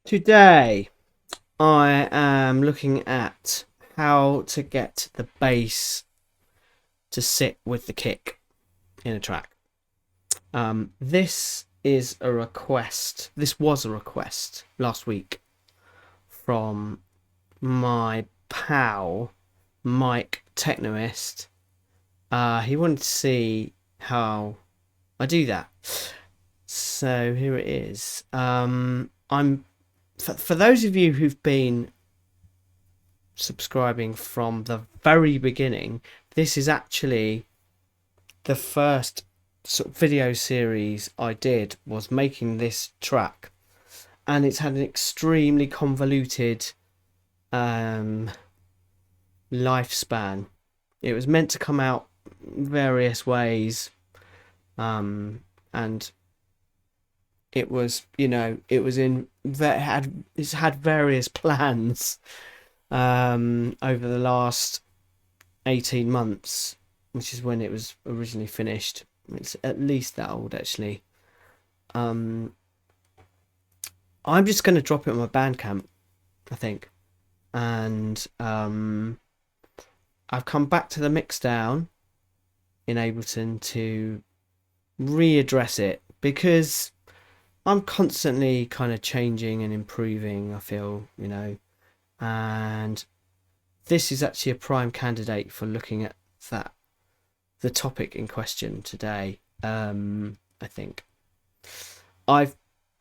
Today, I am looking at how to get the bass to sit with the kick in a track. This is a request. This was a request last week from my pal, Mike Technoist. He wanted to see how I do that. So here it is. For those of you who've been subscribing from the very beginning, this is actually the first sort of video series I did, was making this track, and it's had an extremely convoluted lifespan. It was meant to come out various ways, and it was, it's had various plans over the last 18 months, which is when it was originally finished. It's at least that old, actually. I'm just going to drop it on my Bandcamp, I think. And I've come back to the Mixdown in Ableton to readdress it, because I'm constantly kind of changing and improving, I feel, and this is actually a prime candidate for looking at the topic in question today. I think I've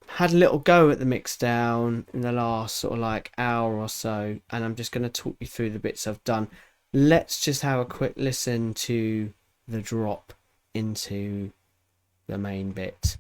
had a little go at the Mixdown in the last sort of like hour or so, and I'm just going to talk you through the bits I've done. Let's just have a quick listen to the drop into the main bit.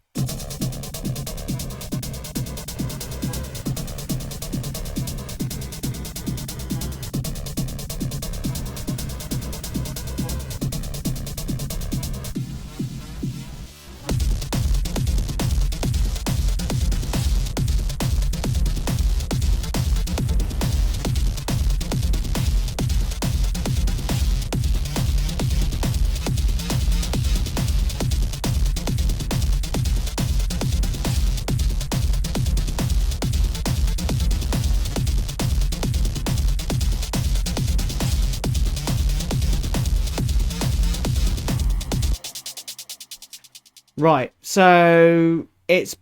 Right, so it's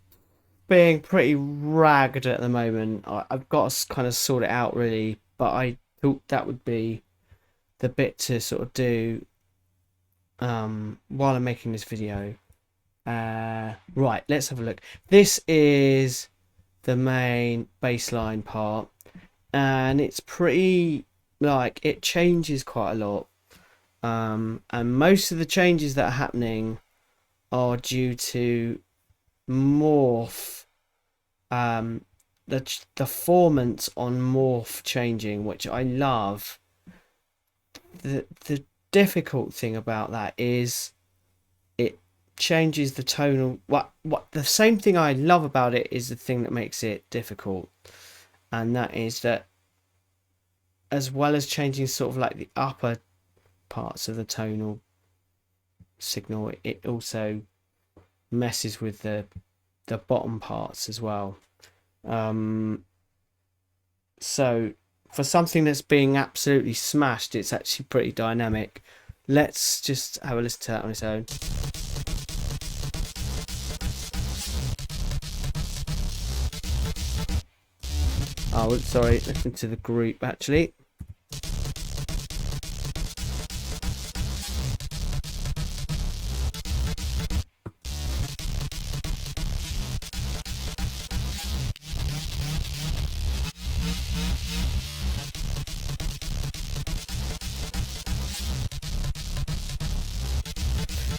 being pretty ragged at the moment. I've got to kind of sort it out, really, but I thought that would be the bit to sort of do while I'm making this video. Right, let's have a look. This is the main bassline part, and it's pretty, like, it changes quite a lot, and most of the changes that are happening are due to morph, the formants on morph changing, which I love. The difficult thing about that is it changes the tonal. What the same thing I love about it is the thing that makes it difficult, and that is that, as well as changing sort of like the upper parts of the tonal signal, it also messes with the bottom parts as well. So for something that's being absolutely smashed, it's actually pretty dynamic. Let's just have a listen to that on its own. Oh, sorry, listen to the group actually.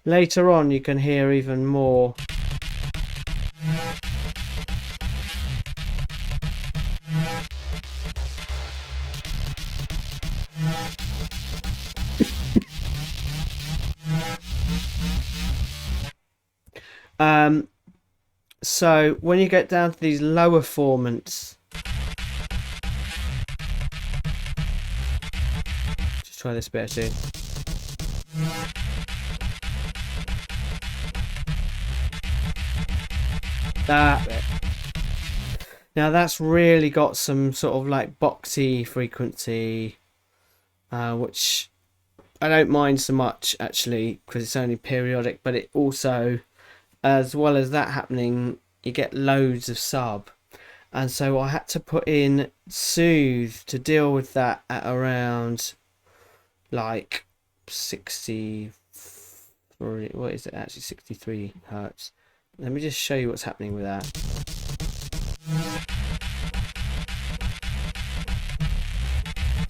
Later on, you can hear even more. So when you get down to these lower formants, just try this bit too. That bit. Now that's really got some sort of like boxy frequency, which I don't mind so much actually, because it's only periodic, but it also, as well as that happening, you get loads of sub. And so I had to put in Soothe to deal with that at around like 60, what is it actually, 63 hertz. Let me just show you what's happening with that.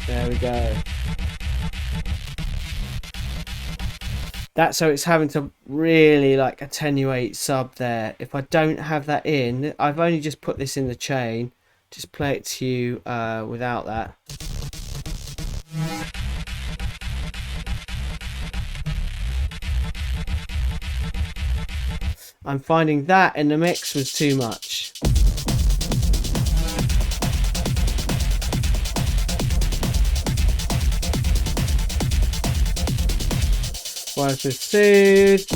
There we go. That's so it's having to really like attenuate sub there. If I don't have that in, I've only just put this in the chain. Just play it to you without that. I'm finding that in the mix was too much. Whereas with Soothe,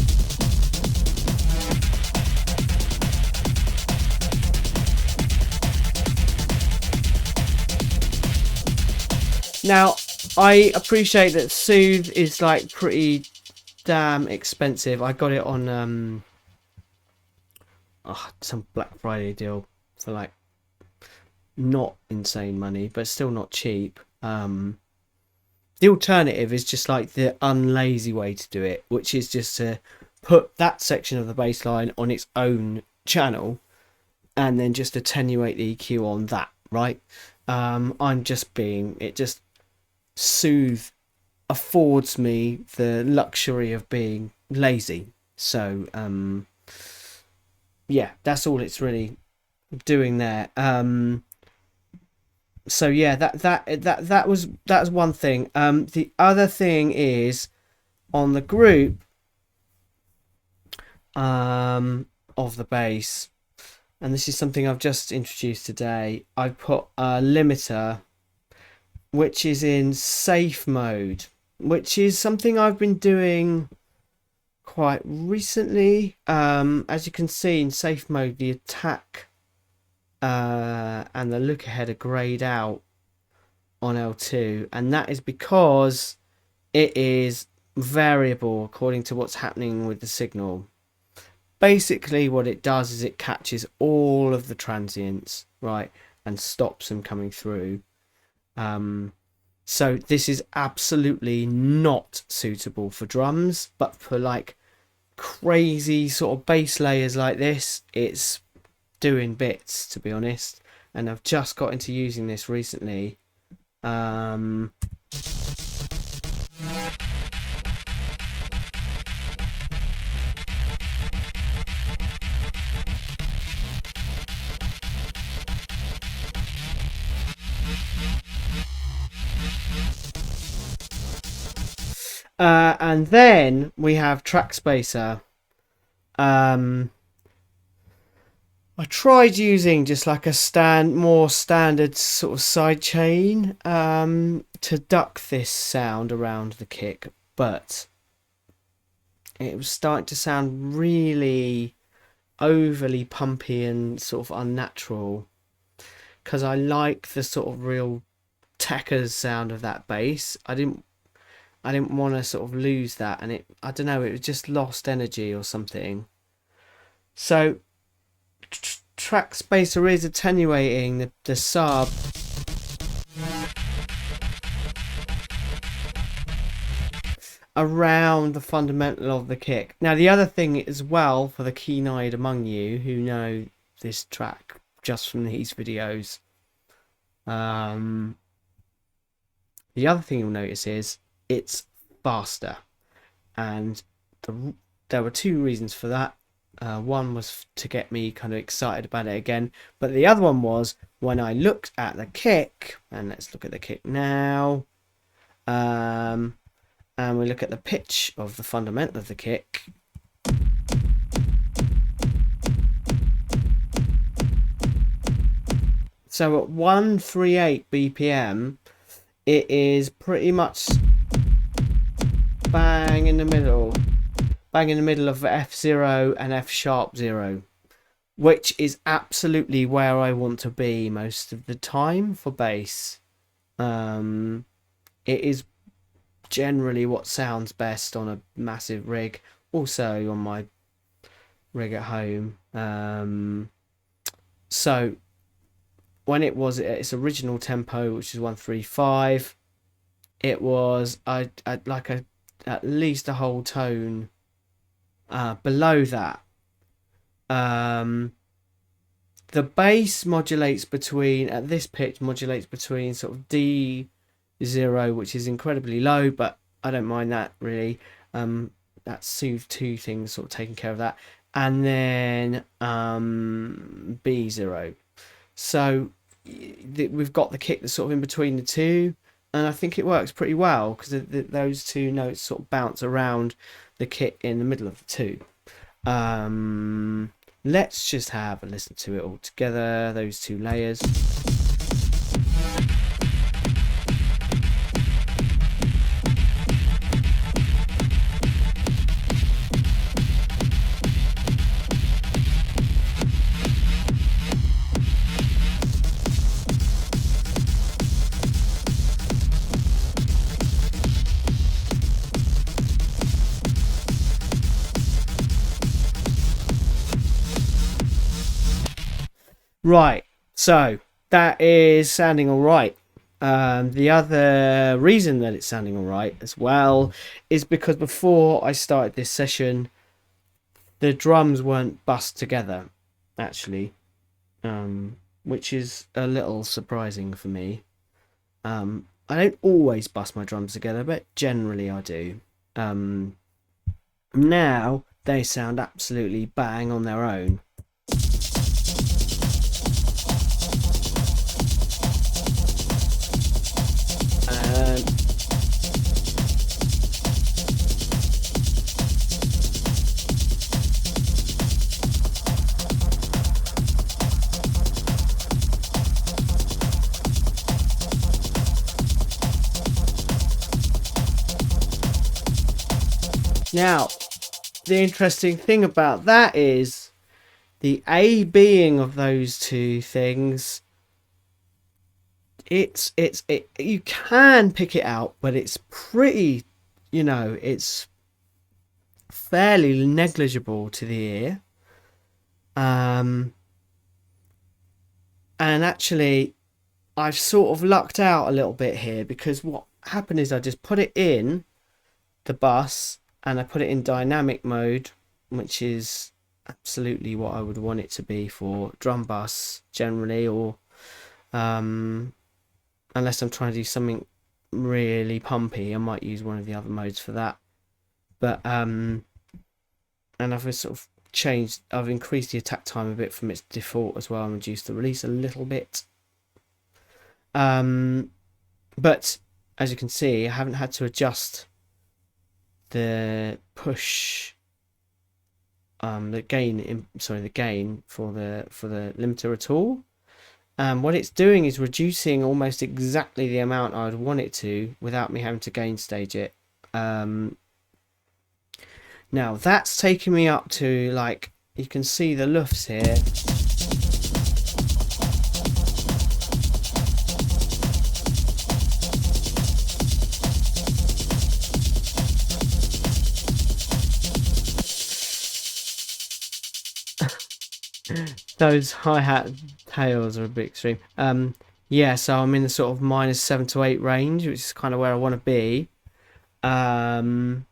now I appreciate that Soothe is like pretty damn expensive. I got it on some Black Friday deal for like not insane money, but still not cheap. The alternative is just like the unlazy way to do it, which is just to put that section of the bass line on its own channel and then just attenuate the EQ on that, right? I'm just being, it just Soothe affords me the luxury of being lazy. So, yeah, that's all it's really doing there. So yeah, that was one thing. The other thing is on the group of the bass, and this is something I've just introduced today. I put a limiter which is in safe mode, which is something I've been doing quite recently. As you can see in safe mode, the attack and the look ahead are grayed out on L2, and that is because it is variable according to what's happening with the signal. Basically what it does is it catches all of the transients, right, and stops them coming through. So this is absolutely not suitable for drums, but for like crazy sort of bass layers like this, it's doing bits, to be honest. And I've just got into using this recently. And then we have Track Spacer. I tried using just like a more standard sort of sidechain to duck this sound around the kick, but it was starting to sound really overly pumpy and sort of unnatural, because I like the sort of real techers sound of that bass. I didn't want to sort of lose that, and I don't know, it was just lost energy or something. So Track Spacer is attenuating the sub around the fundamental of the kick. Now the other thing as well, for the keen-eyed among you who know this track just from these videos, the other thing you'll notice is it's faster, and there were two reasons for that. One was to get me kind of excited about it again, but the other one was when I looked at the kick, and let's look at the kick now, and we look at the pitch of the fundamental of the kick. So at 138 BPM, it is pretty much bang in the middle of F0 and F sharp 0. which is absolutely where I want to be most of the time for bass. It is generally what sounds best on a massive rig, also on my rig at home. So when it was at its original tempo, which is 135, it was I'd like at least a whole tone below that. The bass modulates between, at this pitch, modulates between sort of D0, which is incredibly low, but I don't mind that really. That's Soothe 2 things sort of taking care of that. And then B0. So we've got the kick that's sort of in between the two, and I think it works pretty well because those two notes sort of bounce around the kick in the middle of the two. Let's just have a listen to it all together, those two layers. Right, so that is sounding all right. The other reason that it's sounding all right as well is because before I started this session, the drums weren't bussed together, actually, which is a little surprising for me. I don't always bust my drums together, but generally I do. Now they sound absolutely bang on their own. Now, the interesting thing about that is the A being of those two things. You can pick it out, but it's pretty, it's fairly negligible to the ear. And actually, I've sort of lucked out a little bit here because what happened is I just put it in the bus and I put it in dynamic mode, which is absolutely what I would want it to be for drum bus generally, or unless I'm trying to do something really pumpy, I might use one of the other modes for that. But and I've sort of I've increased the attack time a bit from its default as well, and reduced the release a little bit. But as you can see, I haven't had to adjust the push, the gain for the limiter at all. What it's doing is reducing almost exactly the amount I would want it to without me having to gain stage it. Now that's taking me up to, like, you can see the luffs here. Those hi-hat tails are a bit extreme. Yeah, so I'm in the sort of -7 to 8 range, which is kind of where I want to be. And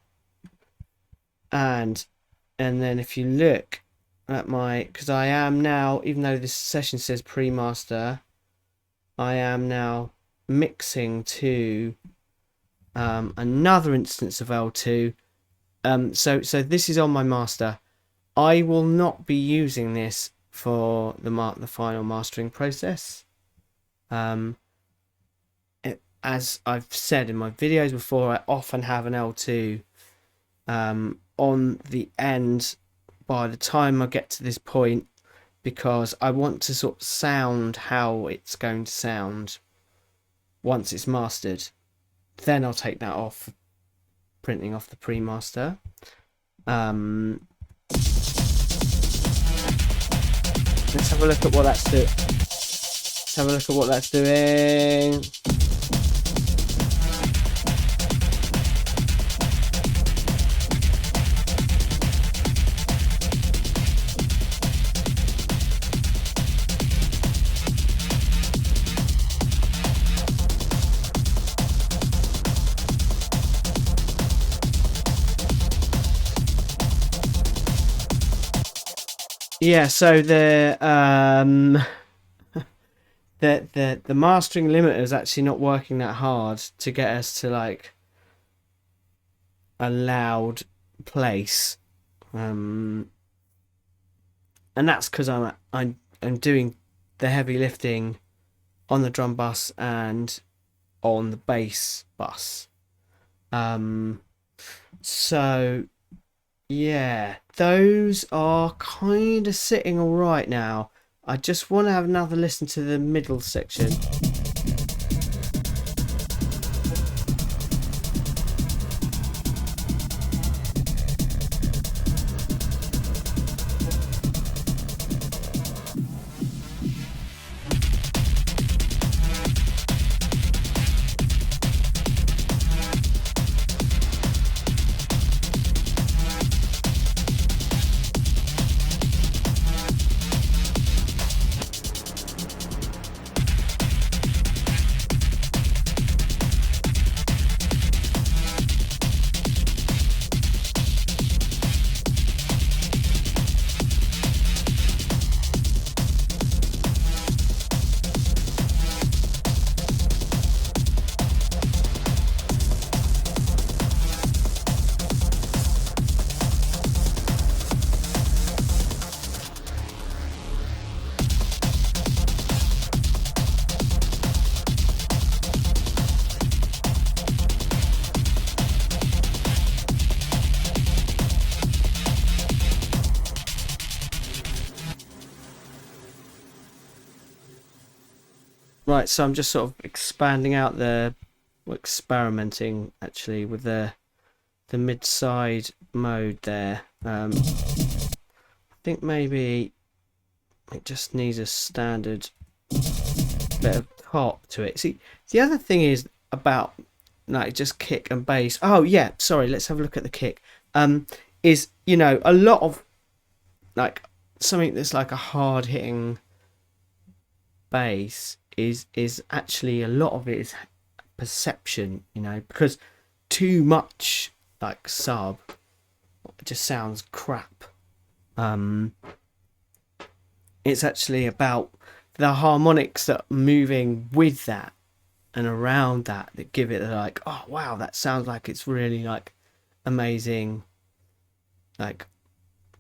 then if you look at because I am now, even though this session says pre-master, I am now mixing to another instance of L2. So this is on my master. I will not be using this for the final mastering process. As I've said in my videos before, I often have an L2 on the end by the time I get to this point, because I want to sort of sound how it's going to sound once it's mastered. Then I'll take that off, printing off the pre-master. Let's have a look at what that's doing. Let's have a look at what that's doing. Yeah, so the the mastering limiter is actually not working that hard to get us to like a loud place, and that's because I'm doing the heavy lifting on the drum bus and on the bass bus. So yeah, those are kind of sitting all right now. I just want to have another listen to the middle section. Right, so I'm just sort of expanding out experimenting actually with the mid-side mode there. I think maybe it just needs a standard bit of top to it. See, the other thing is about like just kick and bass. Oh yeah, sorry, let's have a look at the kick. Is, you know, a lot of like something that's like a hard hitting bass is actually a lot of it is perception, you know, because too much like sub just sounds crap. It's actually about the harmonics that are moving with that and around that give it like, oh wow, that sounds like it's really like amazing, like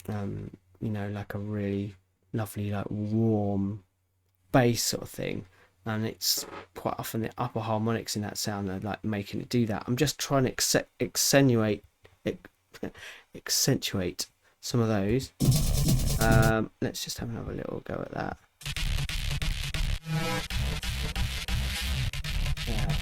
you know, like a really lovely like warm bass sort of thing. And it's quite often the upper harmonics in that sound that are like making it do that. I'm just trying to accentuate some of those. Let's just have another little go at that. Yeah.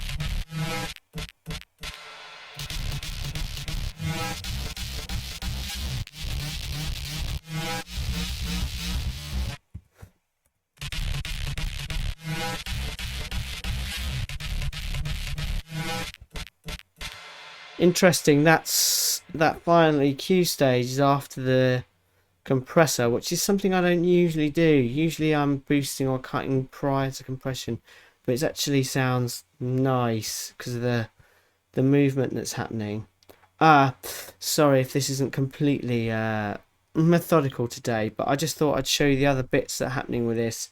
Interesting. That final EQ stage is after the compressor, which is something I don't usually do. Usually I'm boosting or cutting prior to compression, but it actually sounds nice because of the movement that's happening. Sorry if this isn't completely methodical today, but I just thought I'd show you the other bits that are happening with this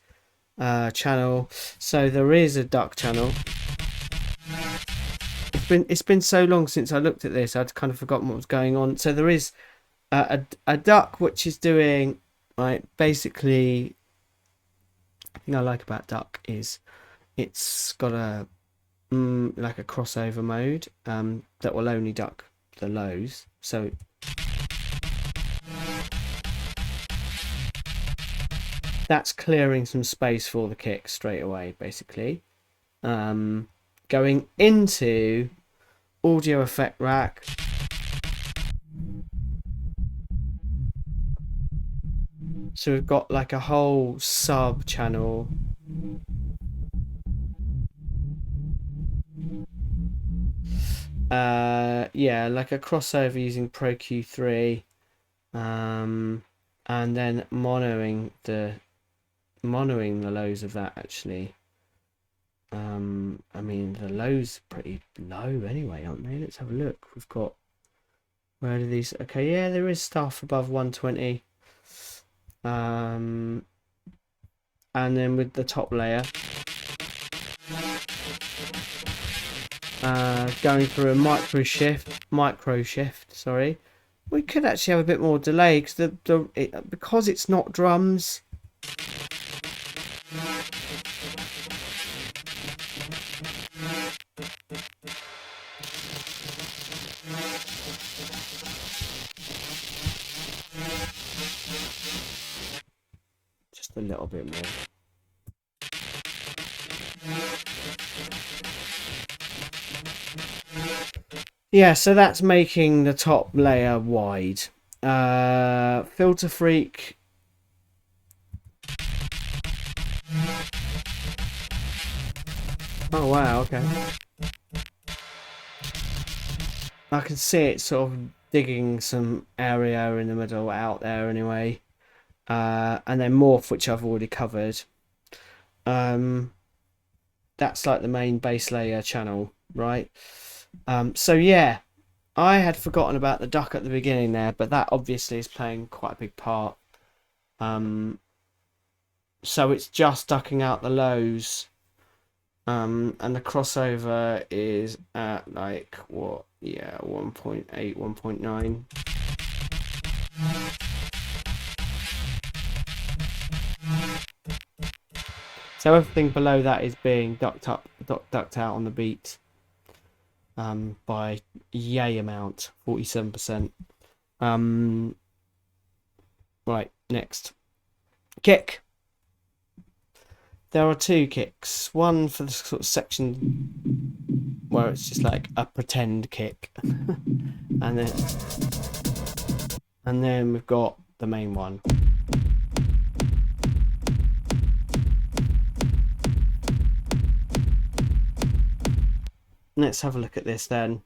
channel. So there is a duck channel. It's been so long since I looked at this, I'd kind of forgotten what was going on. So there is a duck which is doing, right, basically, the thing I like about duck is it's got a like a crossover mode that will only duck the lows. So that's clearing some space for the kick straight away, basically. Going into audio effect rack. So we've got like a whole sub channel. Yeah, like a crossover using Pro Q3, and then monoing the lows of that actually. I mean the lows are pretty low anyway, aren't they? Let's have a look. We've got, where do these? Okay, yeah, there is stuff above 120. And then with the top layer, going through a micro shift, sorry, we could actually have a bit more delay because because it's not drums. Just a little bit more. Yeah, so that's making the top layer wide. Filter Freak. Oh wow, okay. I can see it sort of digging some area in the middle out there anyway. And then Morph, which I've already covered. That's like the main bass layer channel, right? So yeah, I had forgotten about the duck at the beginning there, but that obviously is playing quite a big part. So it's just ducking out the lows, and the crossover is at like what? Yeah, 1.8, 1.9. So everything below that is being ducked out on the beat, by yay amount, 47%. Right, next. Kick. There are two kicks. One for the sort of section where it's just like a pretend kick. and then we've got the main one. Let's have a look at this then.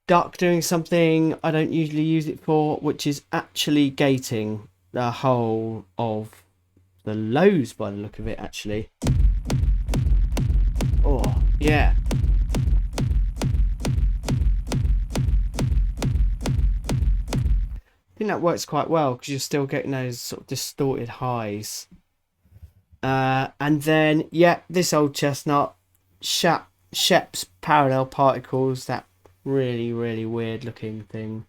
Duck doing something I don't usually use it for, which is actually gating the whole of the lows by the look of it, actually. Oh, yeah. I think that works quite well because you're still getting those sort of distorted highs. And then, yeah, this old chestnut, Shep's parallel particles, that really, really weird looking thing.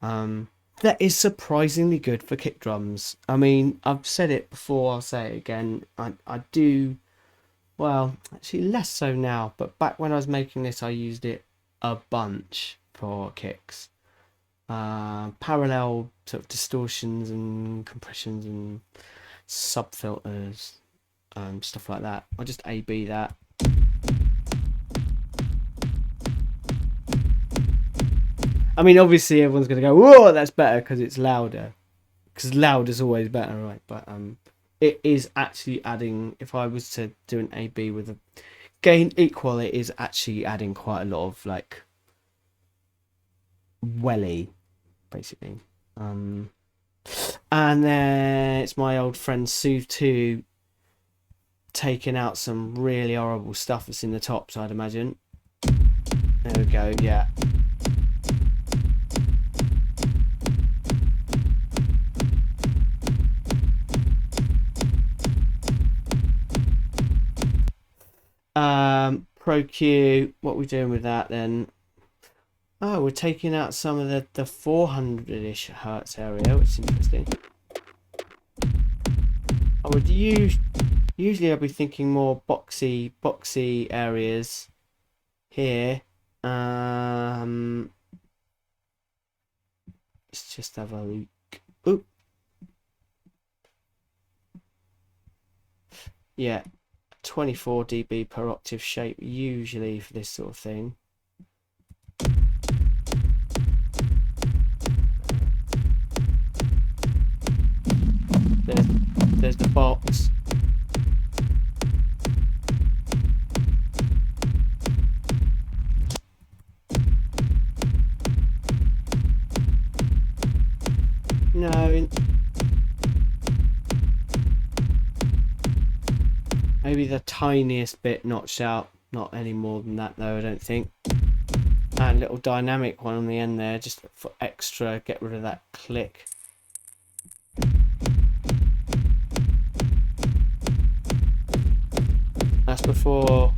That is surprisingly good for kick drums. I mean, I've said it before, I'll say it again. I do, well, actually less so now, but back when I was making this, I used it a bunch for kicks. Parallel sort of distortions and compressions and sub filters, stuff like that. I'll just A/B that. I mean, obviously everyone's going to go, whoa, that's better because it's louder. Because loud is always better, right? But it is actually adding, if I was to do an A/B with a gain equal, it is actually adding quite a lot of, like, welly, basically. And then it's my old friend Soothe 2 taking out some really horrible stuff that's in the tops, I'd imagine. There we go, yeah. Pro Q, what are we doing with that then? Oh, we're taking out some of the 400-ish hertz area, which is interesting. I would usually I'd be thinking more boxy areas here. Let's just have a look. Oop. Yeah, 24 dB per octave shape usually for this sort of thing. box. No. Maybe the tiniest bit notched out. Not any more than that though, I don't think. And a little dynamic one on the end there, just for extra, get rid of that click. That's before.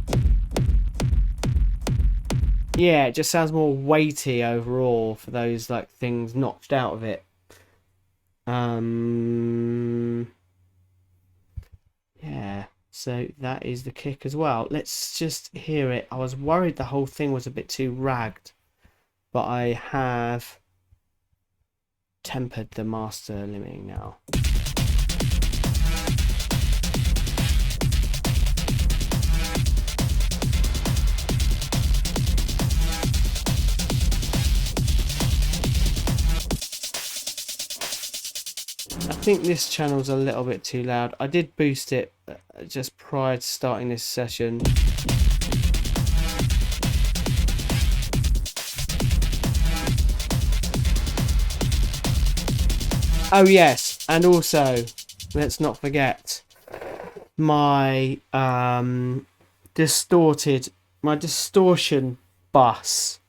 Yeah, it just sounds more weighty overall for those like things notched out of it. Yeah, so that is the kick as well. Let's just hear it. I was worried the whole thing was a bit too ragged, but I have tempered the master limiting now. I think this channel's a little bit too loud. I did boost it just prior to starting this session. Oh yes, and also let's not forget my distortion bus.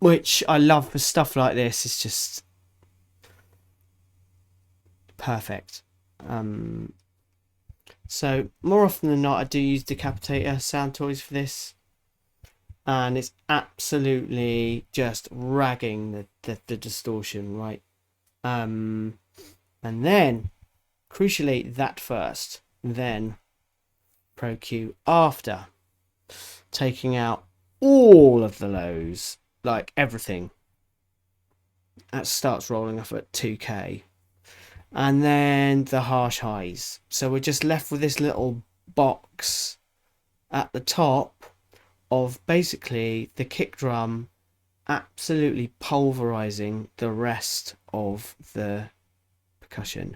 Which I love for stuff like this. It's just perfect. So more often than not, I do use Decapitator sound toys for this, and it's absolutely just ragging the distortion, right? And then, crucially, that first, then Pro Q after, taking out all of the lows. Like everything that starts rolling off at 2k, and then the harsh highs. So we're just left with this little box at the top of basically the kick drum absolutely pulverizing the rest of the percussion.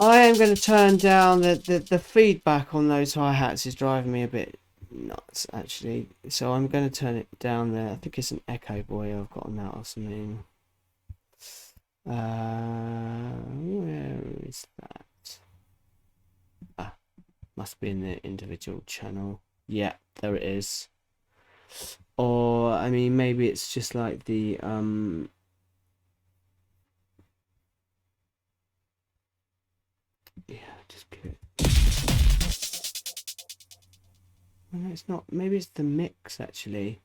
I am going to turn down the feedback on those hi-hats is driving me a bit nuts actually, so I'm going to turn it down there. I think it's an Echo Boy I've got on that or something. Where is that? Ah, must be in the individual channel. Yeah, there it is. Or I mean maybe it's just like the yeah, just give it. No, it's not. Maybe it's the mix actually.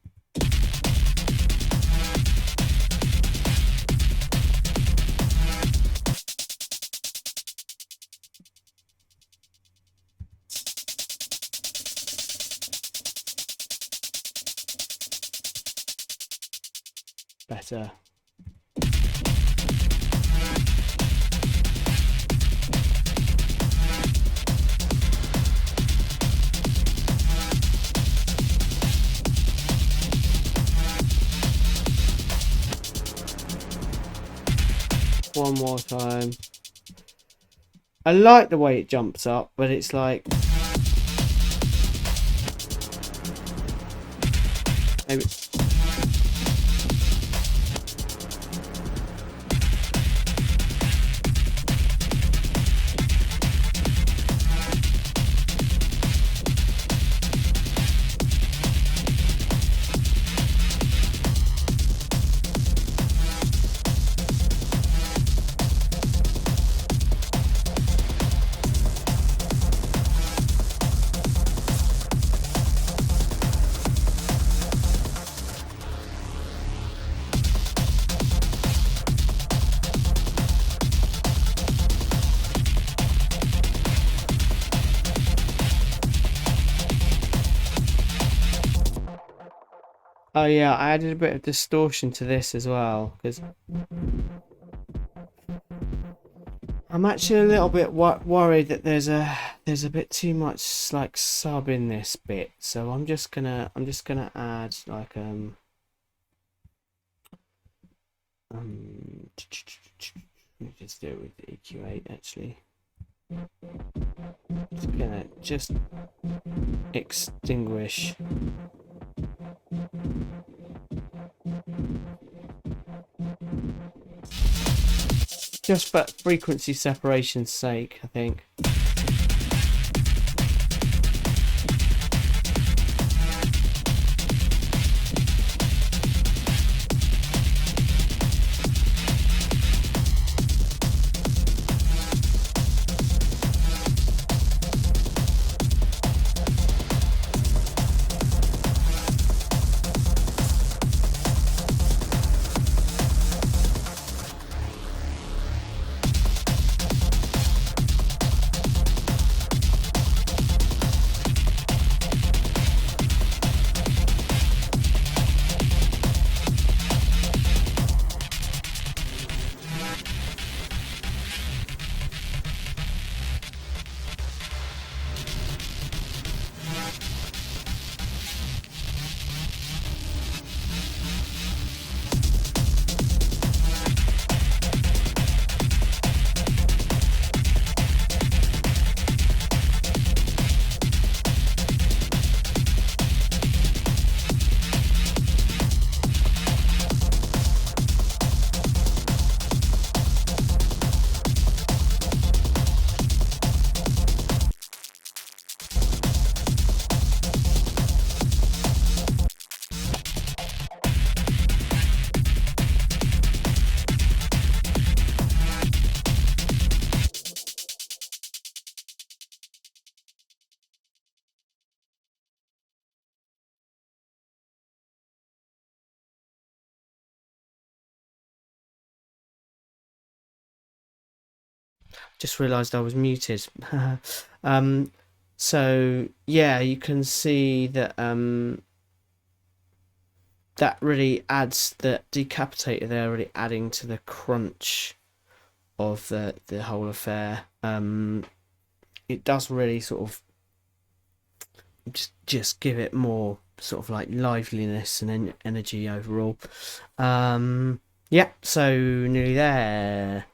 Better. One more time. I like the way it jumps up, but it's like maybe Oh yeah, I added a bit of distortion to this as well because I'm actually a little bit worried that there's a bit too much like sub in this bit. So I'm just gonna add like um let me just do it with the EQ8 actually. Just extinguish. Just for frequency separation's sake, I think. Just realised I was muted. um, so yeah, you can see that that really adds the decapitator there, really adding to the crunch of the whole affair. It does really sort of just give it more sort of like liveliness and energy overall. Yeah, so nearly there.